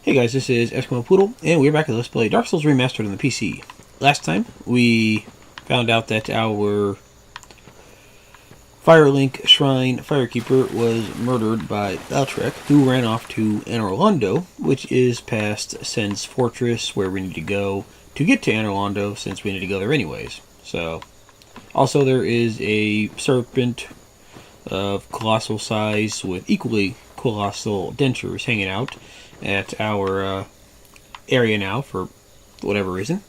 Hey guys, this is Eskimo Poodle, and we're back at Let's Play Dark Souls Remastered on the PC. Last time, we found out that our Firelink Shrine Firekeeper was murdered by Valtrek, who ran off to Anorlando, which is past Sen's Fortress, where we need to go to get to Anorlando, since we need to go there anyways. So, also there is a serpent of colossal size with equally colossal dentures hanging out at our area now for whatever reason.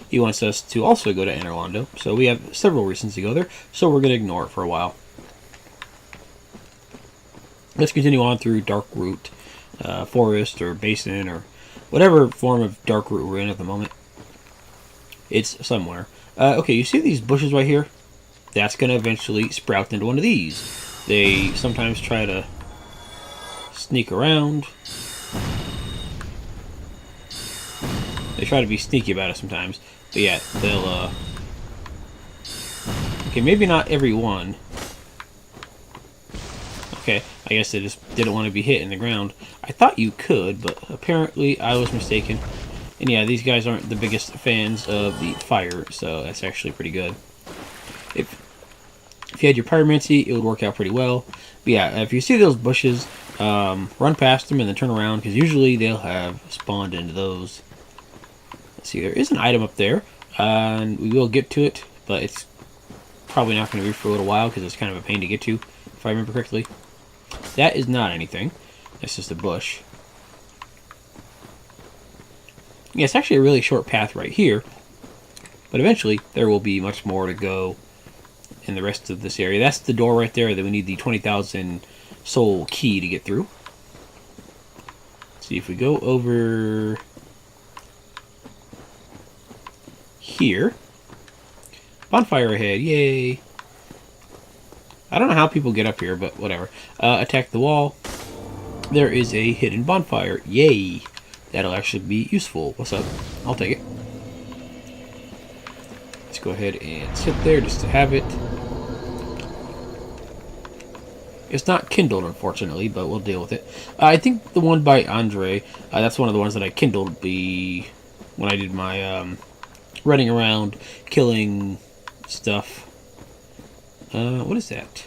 He wants us to also go to Anorlando, so we have several reasons to go there, so we're going to ignore it for a while. Let's continue on through Darkroot Forest or Basin or whatever form of Darkroot we're in at the moment. It's somewhere. Okay, you see these bushes right here? That's going to eventually sprout into one of these. They sometimes try to sneak around. They try to be sneaky about it sometimes. But yeah, they'll, okay, maybe not every one. Okay, I guess they just didn't want to be hit in the ground. I thought you could, but apparently I was mistaken. And yeah, these guys aren't the biggest fans of the fire, so that's actually pretty good. If you had your pyromancy, it would work out pretty well. But yeah, if you see those bushes, run past them and then turn around, because usually they'll have spawned into those. Let's see, there is an item up there, and we will get to it, but it's probably not going to be for a little while, because it's kind of a pain to get to, if I remember correctly. That is not anything. That's just a bush. Yeah, it's actually a really short path right here, but eventually there will be much more to go in the rest of this area. That's the door right there that we need the 20,000 soul key to get through. Let's see if we go over here. Bonfire ahead, yay! I don't know how people get up here, but whatever. Attack the wall. There is a hidden bonfire, yay! That'll actually be useful. What's up? I'll take it. Let's go ahead and sit there just to have it. It's not kindled, unfortunately, but we'll deal with it. I think the one by Andre, that's one of the ones that I kindled when I did my running around, killing stuff. What is that?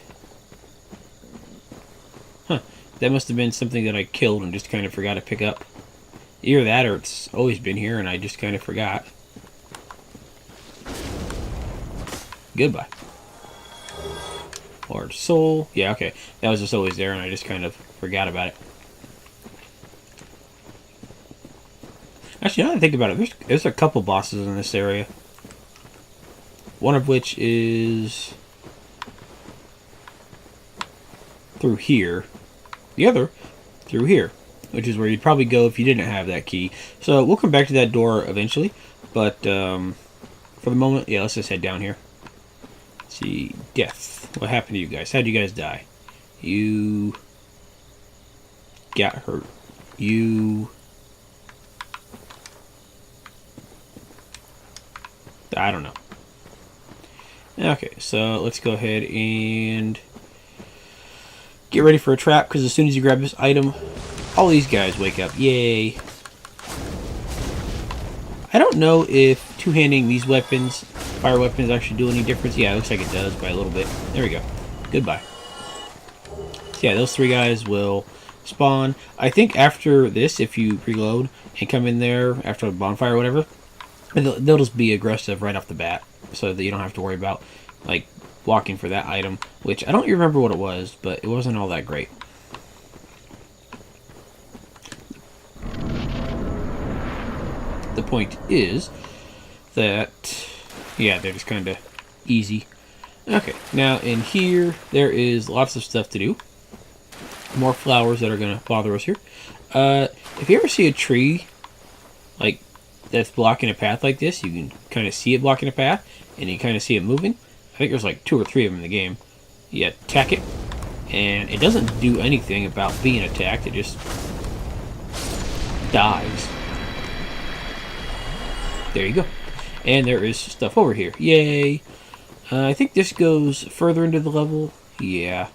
Huh. That must have been something that I killed and just kind of forgot to pick up. Either that or it's always been here and I just kind of forgot. Goodbye. Large soul. Yeah, okay. That was just always there and I just kind of forgot about it. Actually, now that I think about it, there's a couple bosses in this area. One of which is through here. The other through here, which is where you'd probably go if you didn't have that key. So we'll come back to that door eventually. But for the moment, yeah, let's just head down here. Let's see, death. What happened to you guys? How'd you guys die? You got hurt. You... I don't know. Okay, so let's go ahead and get ready for a trap, because as soon as you grab this item, all these guys wake up. Yay. I don't know if two-handing these weapons, fire weapons, actually do any difference. Yeah, it looks like it does by a little bit. There we go. Goodbye. So yeah, those three guys will spawn. I think after this, if you reload and come in there after a bonfire or whatever, they'll just be aggressive right off the bat, so that you don't have to worry about, like, walking for that item, which I don't remember what it was, but it wasn't all that great. The point is that, yeah, they're just kind of easy. Okay, now in here, there is lots of stuff to do. More flowers that are going to bother us here. If you ever see a tree, like, that's blocking a path like this, you can kind of see it blocking a path, and you kind of see it moving. I think there's like 2 or 3 of them in the game. You attack it, and it doesn't do anything about being attacked, it just dies. There you go. And there is stuff over here. Yay! I think this goes further into the level. Yeah.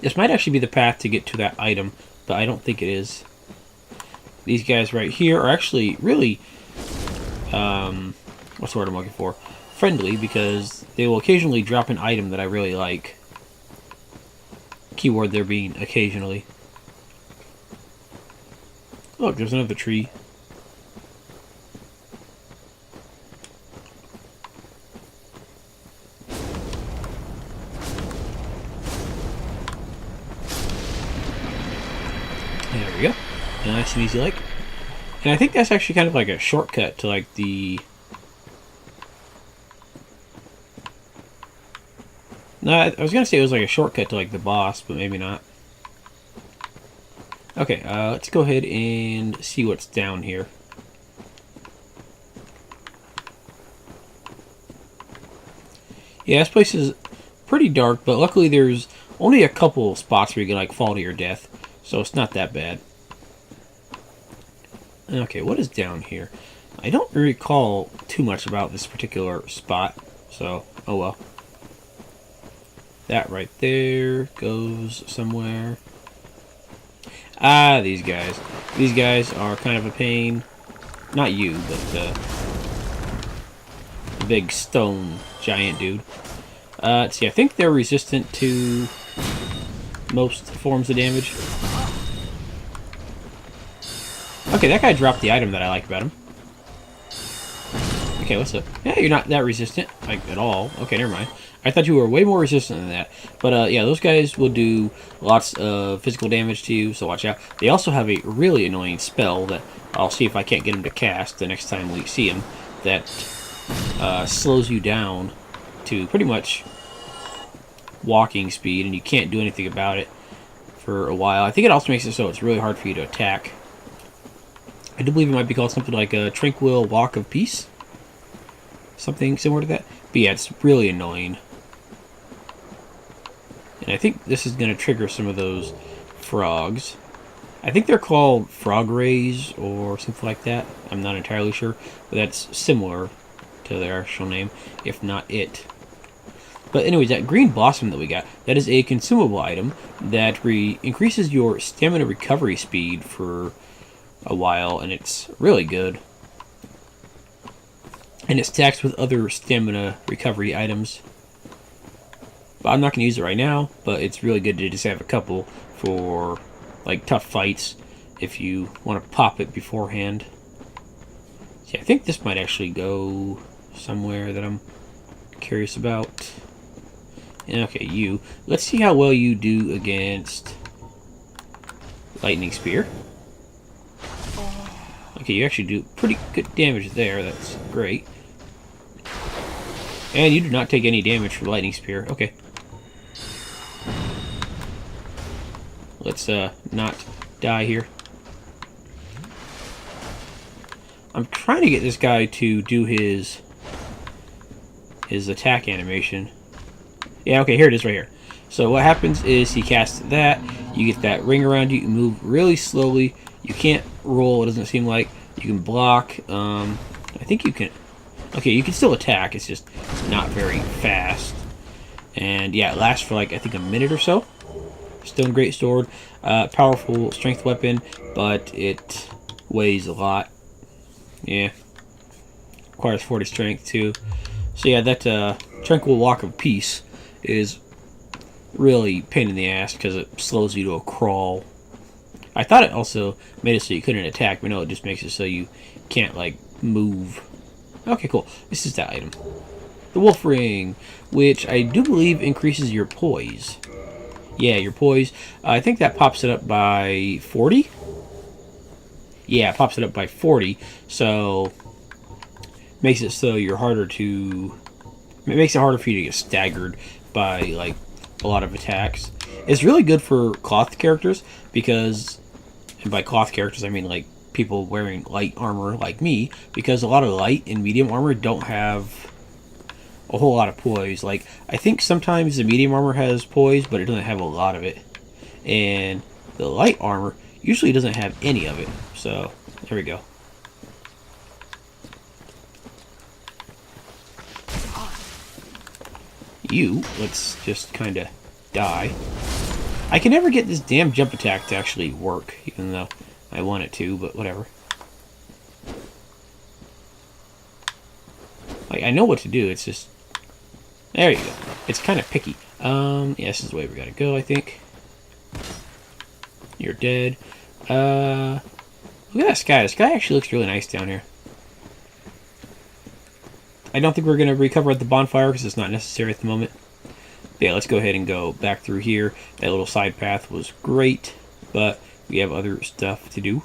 This might actually be the path to get to that item but I don't think it is. These guys right here are actually really, what's the word I'm looking for? Friendly, because they will occasionally drop an item that I really like. Keyword there being occasionally. Look, there's another tree. There we go. Nice and easy like. And I think that's actually kind of like a shortcut to like the... No, I was going to say it was like a shortcut to like the boss, but maybe not. Okay, let's go ahead and see what's down here. Yeah, this place is pretty dark, but luckily there's only a couple spots where you can like fall to your death, so it's not that bad. Okay, what is down here? I don't recall too much about this particular spot, so oh well. That right there goes somewhere. Ah, these guys. These guys are kind of a pain. Not you, but the big stone giant dude. Let's see, I think they're resistant to most forms of damage. Okay, that guy dropped the item that I like about him. Okay, what's up? Yeah, you're not that resistant, like, at all. Okay, never mind. I thought you were way more resistant than that. But, yeah, those guys will do lots of physical damage to you, so watch out. They also have a really annoying spell that I'll see if I can't get him to cast the next time we see him, that slows you down to pretty much walking speed, and you can't do anything about it for a while. I think it also makes it so it's really hard for you to attack. I do believe it might be called something like a Tranquil Walk of Peace. Something similar to that. But yeah, it's really annoying. And I think this is going to trigger some of those frogs. I think they're called frog rays or something like that. I'm not entirely sure. But that's similar to their actual name, if not it. But anyways, that green blossom that we got, that is a consumable item that increases your stamina recovery speed for a while, and it's really good. And it's taxed with other stamina recovery items. But I'm not going to use it right now, but it's really good to just have a couple for like tough fights if you want to pop it beforehand. See, I think this might actually go somewhere that I'm curious about. Okay, you. Let's see how well you do against Lightning Spear. Okay, you actually do pretty good damage there. That's great. And you do not take any damage from Lightning Spear. Okay. Let's not die here. I'm trying to get this guy to do his attack animation. Yeah, okay, here it is right here. So what happens is he casts that, you get that ring around you, you move really slowly, you can't roll, it doesn't seem like, you can block, I think you can, okay, you can still attack, it's just not very fast. And yeah, it lasts for like, I think a minute or so. Stone Great Sword, powerful strength weapon, but it weighs a lot. Yeah. Requires 40 strength too. So yeah, that Tranquil Walk of Peace is really pain in the ass because it slows you to a crawl. I thought it also made it so you couldn't attack, but no, it just makes it so you can't like move. Okay, cool. This is that item. The Wolf Ring, which I do believe increases your poise. Yeah, your poise. I think that pops it up by 40? Yeah, it pops it up by 40, so makes it so you're harder to... It makes it harder for you to get staggered by, like, a lot of attacks. It's really good for cloth characters, because... And by cloth characters, I mean, like, people wearing light armor like me, because a lot of light and medium armor don't have a whole lot of poise. Like, I think sometimes the medium armor has poise, but it doesn't have a lot of it. And the light armor usually doesn't have any of it. So, there we go. You, let's just kind of die. I can never get this damn jump attack to actually work, even though I want it to, but whatever. Like, I know what to do, it's just... There you go. It's kind of picky. Yeah, this is the way we gotta go, I think. You're dead. Look at that sky. The sky actually looks really nice down here. I don't think we're going to recover at the bonfire because it's not necessary at the moment. But yeah, let's go ahead and go back through here. That little side path was great, but we have other stuff to do.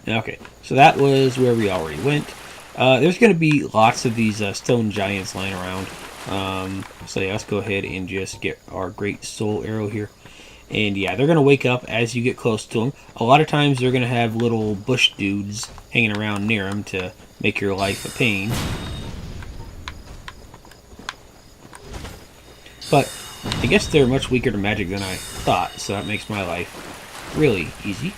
Okay, so that was where we already went. There's going to be lots of these stone giants lying around. So yeah, let's go ahead and just get our great soul arrow here. And yeah, they're going to wake up as you get close to them. A lot of times they're going to have little bush dudes hanging around near them to make your life a pain. But I guess they're much weaker to magic than I thought, so that makes my life really easy.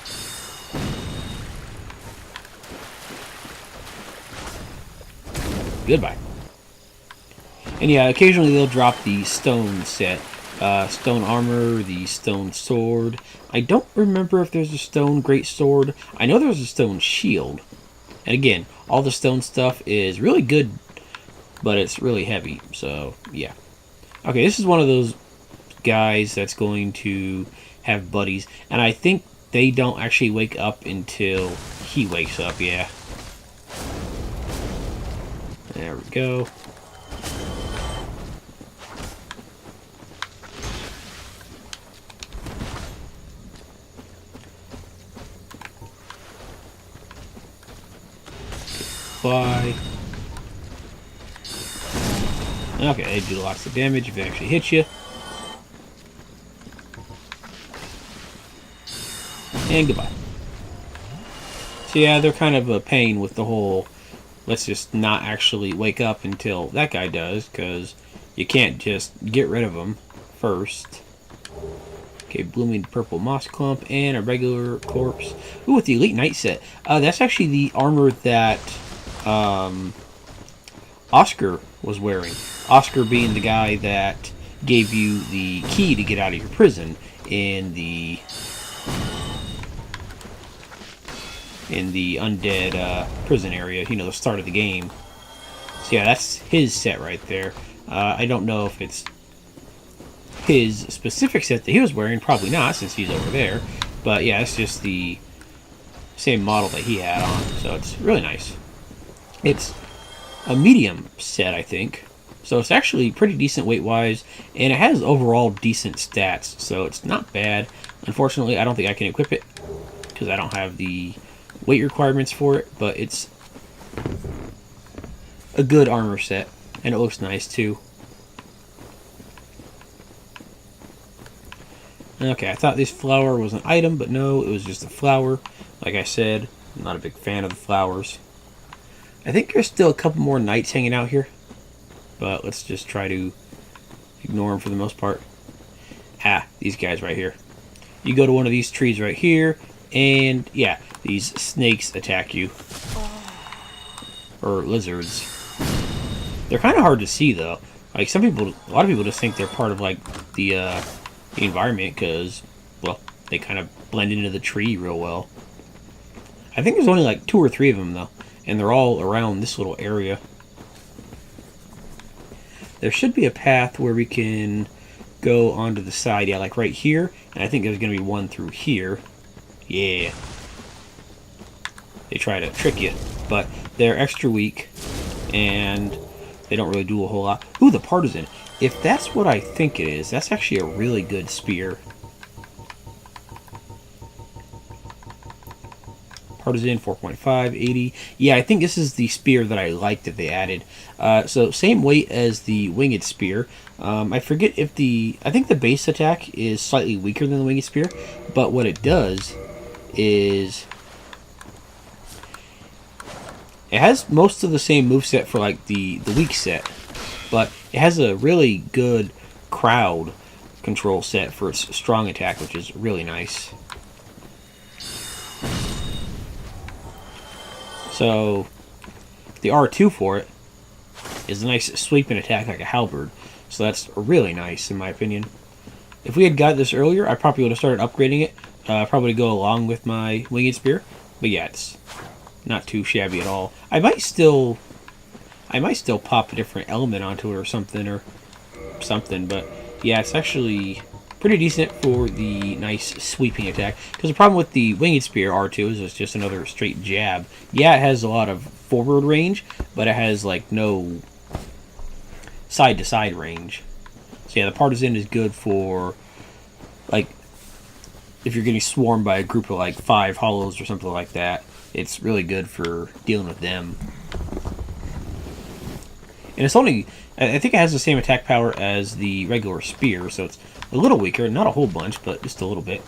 Goodbye. And yeah, occasionally they'll drop the stone set. Stone armor, the stone sword. I don't remember if there's a stone great sword. I know there's a stone shield. And again, all the stone stuff is really good, but it's really heavy. So, yeah. Okay, this is one of those guys that's going to have buddies. And I think they don't actually wake up until he wakes up, yeah. There we go. Fly. Okay, they do lots of damage if they actually hit you. And goodbye. So yeah, they're kind of a pain with the whole, let's just not actually wake up until that guy does, because you can't just get rid of him first. Okay, blooming purple moss clump and a regular corpse. Ooh, with the elite knight set. That's actually the armor that Oscar was wearing. Oscar being the guy that gave you the key to get out of your prison in the undead prison area, you know, the start of the game. So yeah, that's his set right there. I don't know if it's his specific set that he was wearing, probably not since he's over there, but yeah, it's just the same model that he had on, so it's really nice. It's a medium set, I think, so it's actually pretty decent weight-wise, and it has overall decent stats, so it's not bad. Unfortunately, I don't think I can equip it, because I don't have the weight requirements for it, but it's a good armor set, and it looks nice, too. Okay, I thought this flower was an item, but no, it was just a flower. Like I said, I'm not a big fan of the flowers. I think there's still a couple more knights hanging out here, but let's just try to ignore them for the most part. Ah, these guys right here. You go to one of these trees right here, and yeah, these snakes attack you. Or lizards. They're kind of hard to see, though. Like, a lot of people just think they're part of, like, the environment, because, well, they kind of blend into the tree real well. I think there's only, like, 2 or 3 of them, though. And they're all around this little area. There should be a path where we can go onto the side. Yeah, like right here. And I think there's going to be one through here. Yeah. They try to trick you. But they're extra weak. And they don't really do a whole lot. Ooh, the partisan. If that's what I think it is, that's actually a really good spear. Partisan 4.5, 80. Yeah, I think this is the spear that I like that they added. So same weight as the winged spear. I forget if I think the base attack is slightly weaker than the winged spear, but what it does is it has most of the same moveset for like the weak set, but it has a really good crowd control set for its strong attack, which is really nice. So, the R2 for it is a nice sweeping attack like a halberd. So that's really nice in my opinion. If we had got this earlier, I probably would have started upgrading it. Probably to go along with my winged spear. But yeah, it's not too shabby at all. I might still pop a different element onto it or something, but yeah, it's actually pretty decent for the nice sweeping attack. Because the problem with the winged spear R2 is it's just another straight jab. Yeah, it has a lot of forward range, but it has like no side to side range. So yeah, the partisan is good for like if you're getting swarmed by a group of like 5 hollows or something like that. It's really good for dealing with them. And it's only, I think it has the same attack power as the regular spear, so it's a little weaker, not a whole bunch, but just a little bit.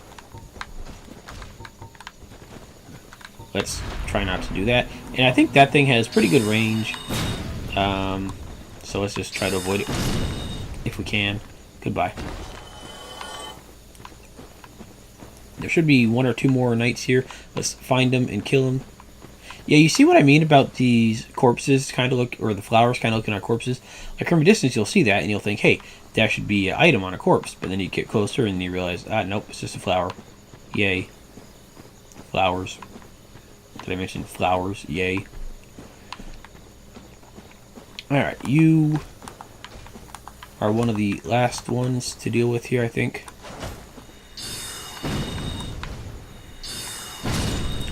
Let's try not to do that. And I think that thing has pretty good range. So let's just try to avoid it if we can. Goodbye. There should be 1 or 2 more knights here. Let's find them and kill them. Yeah, you see what I mean about these corpses kind of look, or the flowers kind of looking on corpses? Like from a distance you'll see that and you'll think, hey, that should be an item on a corpse. But then you get closer and you realize, nope, it's just a flower. Yay. Flowers. Did I mention flowers? Yay. Alright, you are one of the last ones to deal with here, I think.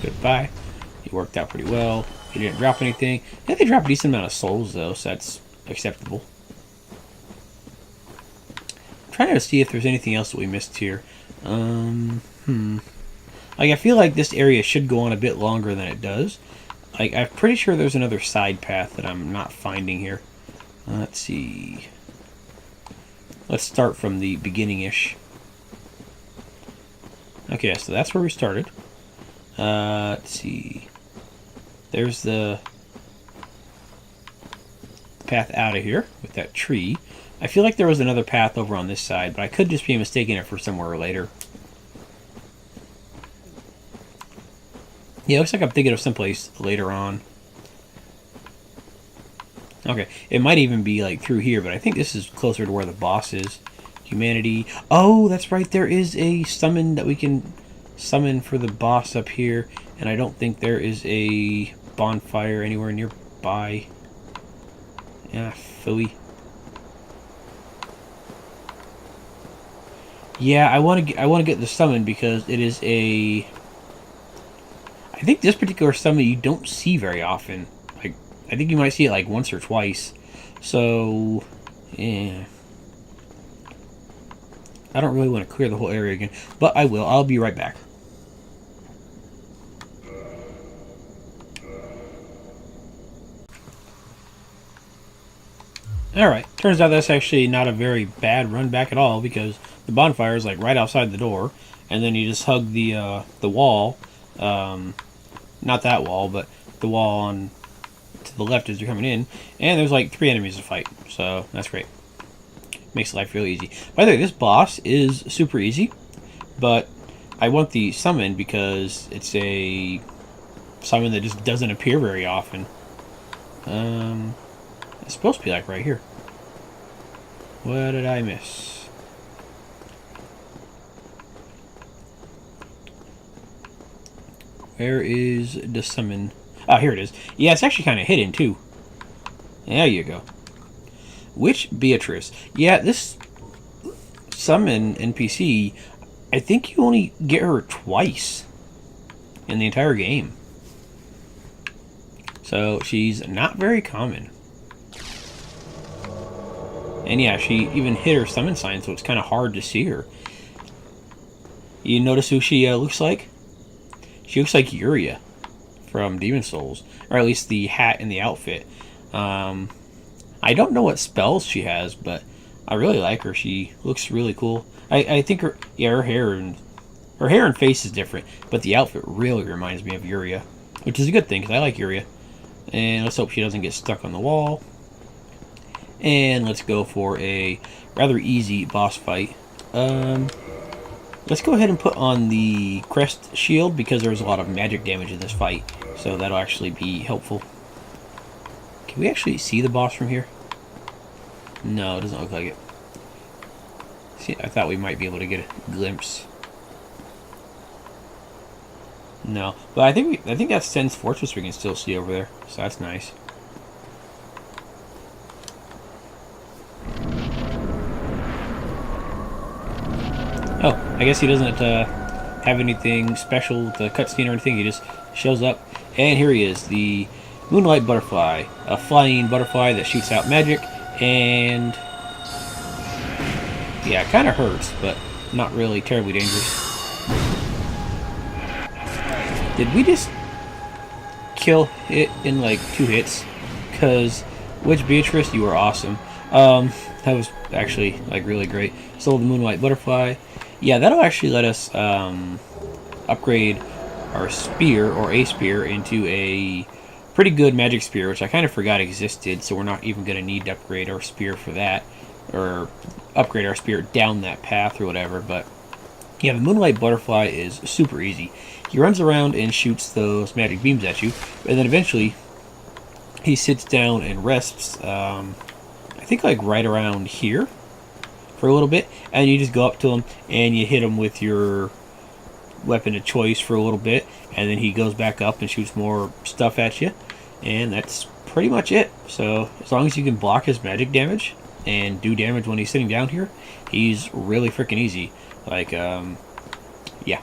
Goodbye. It worked out pretty well. He didn't drop anything. I think they dropped a decent amount of souls, though, so that's acceptable. I'm trying to see if there's anything else that we missed here. Like, I feel like this area should go on a bit longer than it does. Like, I'm pretty sure there's another side path that I'm not finding here. Let's see. Let's start from the beginning-ish. Okay, so that's where we started. Let's see. There's the path out of here with that tree. I feel like there was another path over on this side, but I could just be mistaking it for somewhere later. Yeah, it looks like I'm thinking of someplace later on. Okay, it might even be like through here, but I think this is closer to where the boss is. Humanity. Oh, that's right. There is a summon that we can summon for the boss up here, and I don't think there is a bonfire anywhere nearby. Yeah, phooey. Yeah, I want to get the summon because it is a. I think this particular summon you don't see very often. Like, I think you might see it like once or twice. So, yeah. I don't really want to clear the whole area again, but I will. I'll be right back. Alright, turns out that's actually not a very bad run back at all, because the bonfire is like right outside the door, and then you just hug the wall, not that wall, but the wall on to the left as you're coming in, and there's like 3 enemies to fight, so that's great. Makes life really easy. By the way, this boss is super easy, but I want the summon because it's a summon that just doesn't appear very often. It's supposed to be like right here. What did I miss? Where is the summon? Oh, here it is. Yeah, it's actually kind of hidden too. There you go. Witch Beatrice. Yeah, this summon NPC, I think you only get her twice in the entire game. So she's not very common. And yeah, she even hit her summon sign, so it's kind of hard to see her. You notice who she looks like? She looks like Yuria from Demon Souls. Or at least the hat and the outfit. I don't know what spells she has, but I really like her. She looks really cool. I think her hair and face is different, but the outfit really reminds me of Yuria, which is a good thing because I like Yuria. And let's hope she doesn't get stuck on the wall. And let's go for a rather easy boss fight. Let's go ahead and put on the crest shield because there's a lot of magic damage in this fight, so that'll actually be helpful. Can we actually see the boss from here? No, it doesn't look like it. See, I thought we might be able to get a glimpse. No, but I think that's Sen's Fortress we can still see over there, so that's nice. Oh, I guess he doesn't have anything special with the cutscene or anything. He just shows up, and here he is, the Moonlight Butterfly, a flying butterfly that shoots out magic, and yeah, it kind of hurts, but not really terribly dangerous. Did we just kill it in like 2 hits? Because Witch Beatrice, you were awesome. That was actually like really great. Sold the Moonlight Butterfly. Yeah, that'll actually let us upgrade our spear, or a spear, into a pretty good magic spear, which I kind of forgot existed, so we're not even going to need to upgrade our spear for that, or upgrade our spear down that path or whatever. But yeah, the Moonlight Butterfly is super easy. He runs around and shoots those magic beams at you, and then eventually he sits down and rests, I think like right around here for a little bit, and you just go up to him and you hit him with your weapon of choice for a little bit, and then he goes back up and shoots more stuff at you, and that's pretty much it. So as long as you can block his magic damage and do damage when he's sitting down here, he's really freaking easy. Like, yeah.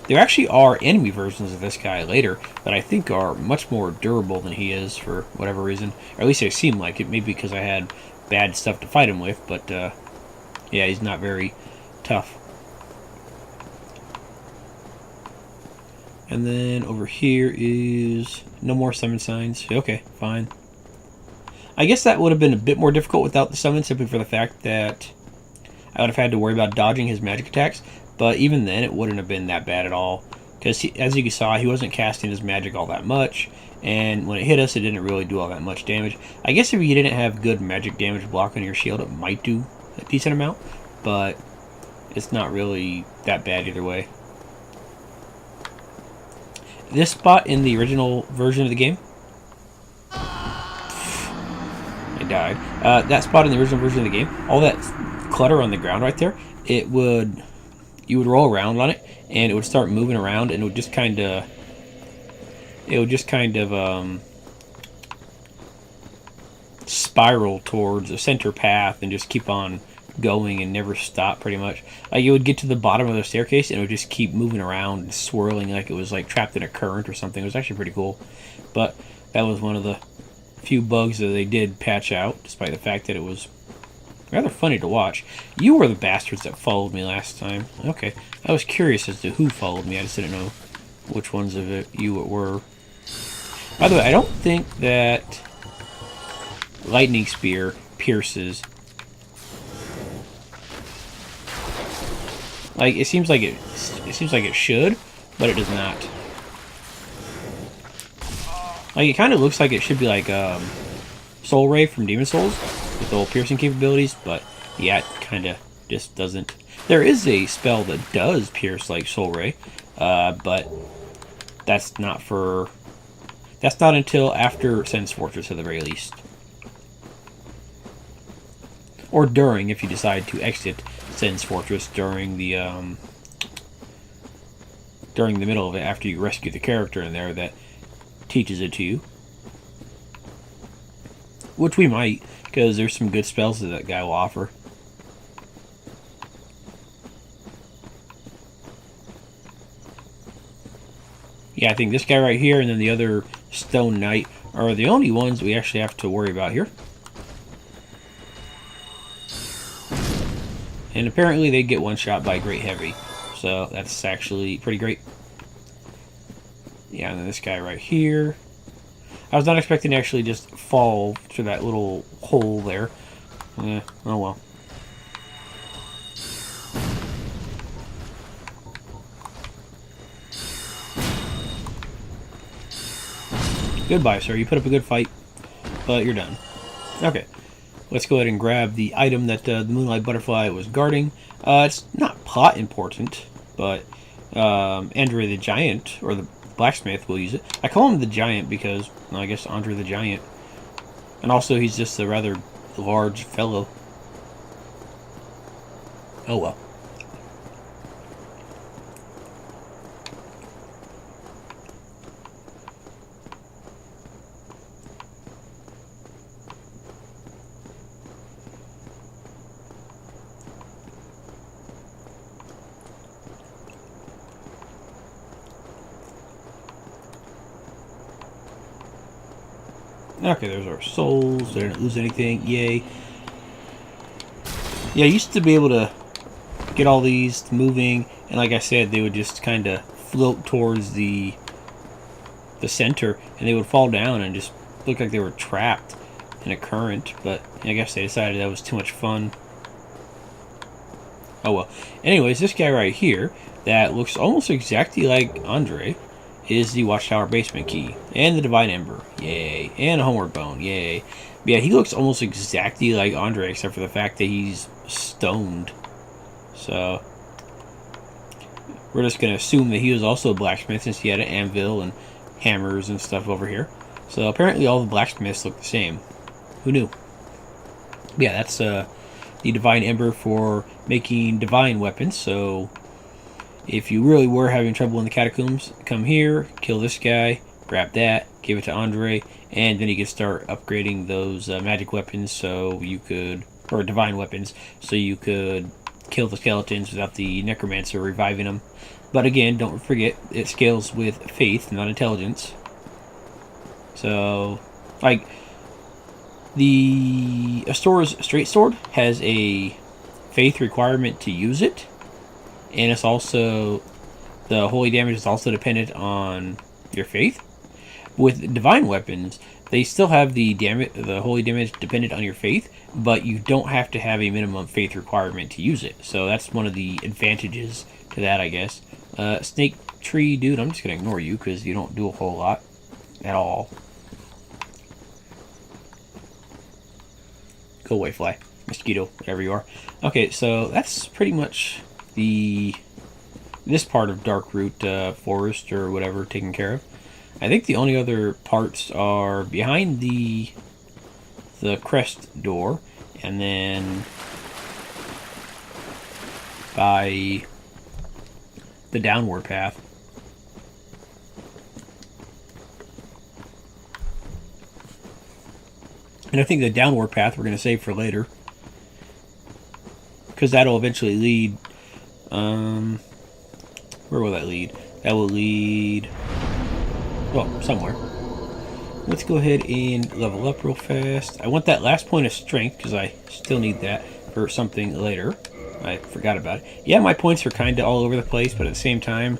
There actually are enemy versions of this guy later that I think are much more durable than he is for whatever reason. Or at least they seem like it. Maybe because I had bad stuff to fight him with. But, yeah, he's not very tough. And then over here is no more summon signs. Okay, fine. I guess that would have been a bit more difficult without the summon, simply for the fact that I would have had to worry about dodging his magic attacks. But even then, it wouldn't have been that bad at all. Because, as you saw, he wasn't casting his magic all that much. And when it hit us, it didn't really do all that much damage. I guess if you didn't have good magic damage block on your shield, it might do a decent amount. But it's not really that bad either way. This spot in the original version of the game, I died. That spot in the original version of the game, all that clutter on the ground right there, you would roll around on it, and it would start moving around, and it would just kind of, spiral towards a center path and just keep on going and never stop, pretty much. You would get to the bottom of the staircase, and it would just keep moving around and swirling like it was like trapped in a current or something. It was actually pretty cool. But that was one of the few bugs that they did patch out, despite the fact that it was rather funny to watch. You were the bastards that followed me last time. Okay. I was curious as to who followed me. I just didn't know which ones of you it were. By the way, I don't think that Lightning Spear pierces. Like, it seems like it should, but it does not. Like, it kind of looks like it should be like Soul Ray from Demon Souls with the whole piercing capabilities, but yeah, it kind of just doesn't. There is a spell that does pierce like Soul Ray, but that's not until after Sen's Fortress at the very least. Or during, if you decide to exit Sen's Fortress during the middle of it, after you rescue the character in there that teaches it to you. Which we might, because there's some good spells that guy will offer. Yeah, I think this guy right here and then the other Stone Knight are the only ones we actually have to worry about here. And apparently they get one shot by Great Heavy. So that's actually pretty great. Yeah, and then this guy right here. I was not expecting to actually just fall through that little hole there. Oh well. Goodbye, sir. You put up a good fight, but you're done. Okay. Let's go ahead and grab the item that the Moonlight Butterfly was guarding. It's not pot important, but Andre the Giant, or the blacksmith, will use it. I call him the Giant because, well, I guess Andre the Giant And also, he's just a rather large fellow. Oh well. Okay, there's our souls. They didn't lose anything. Yay. Yeah, I used to be able to get all these moving, and like I said, they would just kind of float towards the center, and they would fall down and just look like they were trapped in a current, but I guess they decided that was too much fun. Oh well. Anyways, this guy right here, that looks almost exactly like Andre, is the Watchtower basement key. And the Divine Ember. Yay. And a Homeward Bone. Yay. But yeah, he looks almost exactly like Andre, except for the fact that he's stoned. So, we're just going to assume that he was also a blacksmith, since he had an anvil and hammers and stuff over here. So, apparently all the blacksmiths look the same. Who knew? But yeah, that's the Divine Ember for making divine weapons. So, if you really were having trouble in the catacombs, come here, kill this guy, grab that, give it to Andre, and then you can start upgrading those magic weapons, so you could, or divine weapons, so you could kill the skeletons without the necromancer reviving them. But again, don't forget, it scales with faith, not intelligence. So, like, the Astora's straight sword has a faith requirement to use it, and it's also, the holy damage is also dependent on your faith. With divine weapons, they still have the holy damage dependent on your faith, but you don't have to have a minimum faith requirement to use it. So that's one of the advantages to that, I guess. Snake tree dude, I'm just gonna ignore you because you don't do a whole lot at all. Go away, fly, mosquito, whatever you are. Okay, so that's pretty much this part of Darkroot Forest or whatever taken care of. I think the only other parts are behind the crest door, and then by the downward path. And I think the downward path we're going to save for later, because that'll eventually lead, where will that lead? That will lead, well, somewhere. Let's go ahead and level up real fast. I want that last point of strength, because I still need that for something later. I forgot about it. Yeah, my points are kind of all over the place, but at the same time,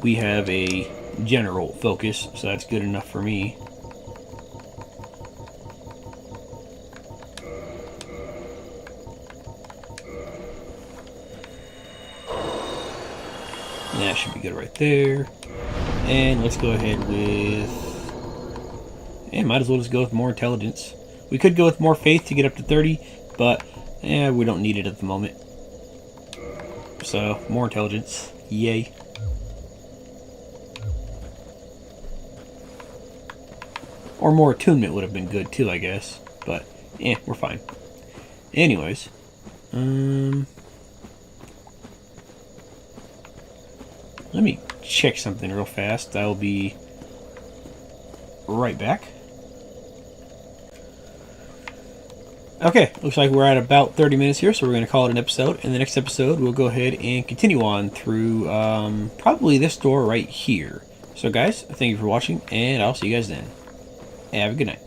we have a general focus, so that's good enough for me. That should be good right there. And let's go ahead with... And might as well just go with more intelligence. We could go with more faith to get up to 30, but we don't need it at the moment. So, more intelligence. Yay. Or more attunement would have been good too, I guess. But, we're fine. Anyways. Let me check something real fast. I'll be right back. Okay, looks like we're at about 30 minutes here, so we're going to call it an episode. In the next episode, we'll go ahead and continue on through probably this door right here. So guys, thank you for watching, and I'll see you guys then. Have a good night.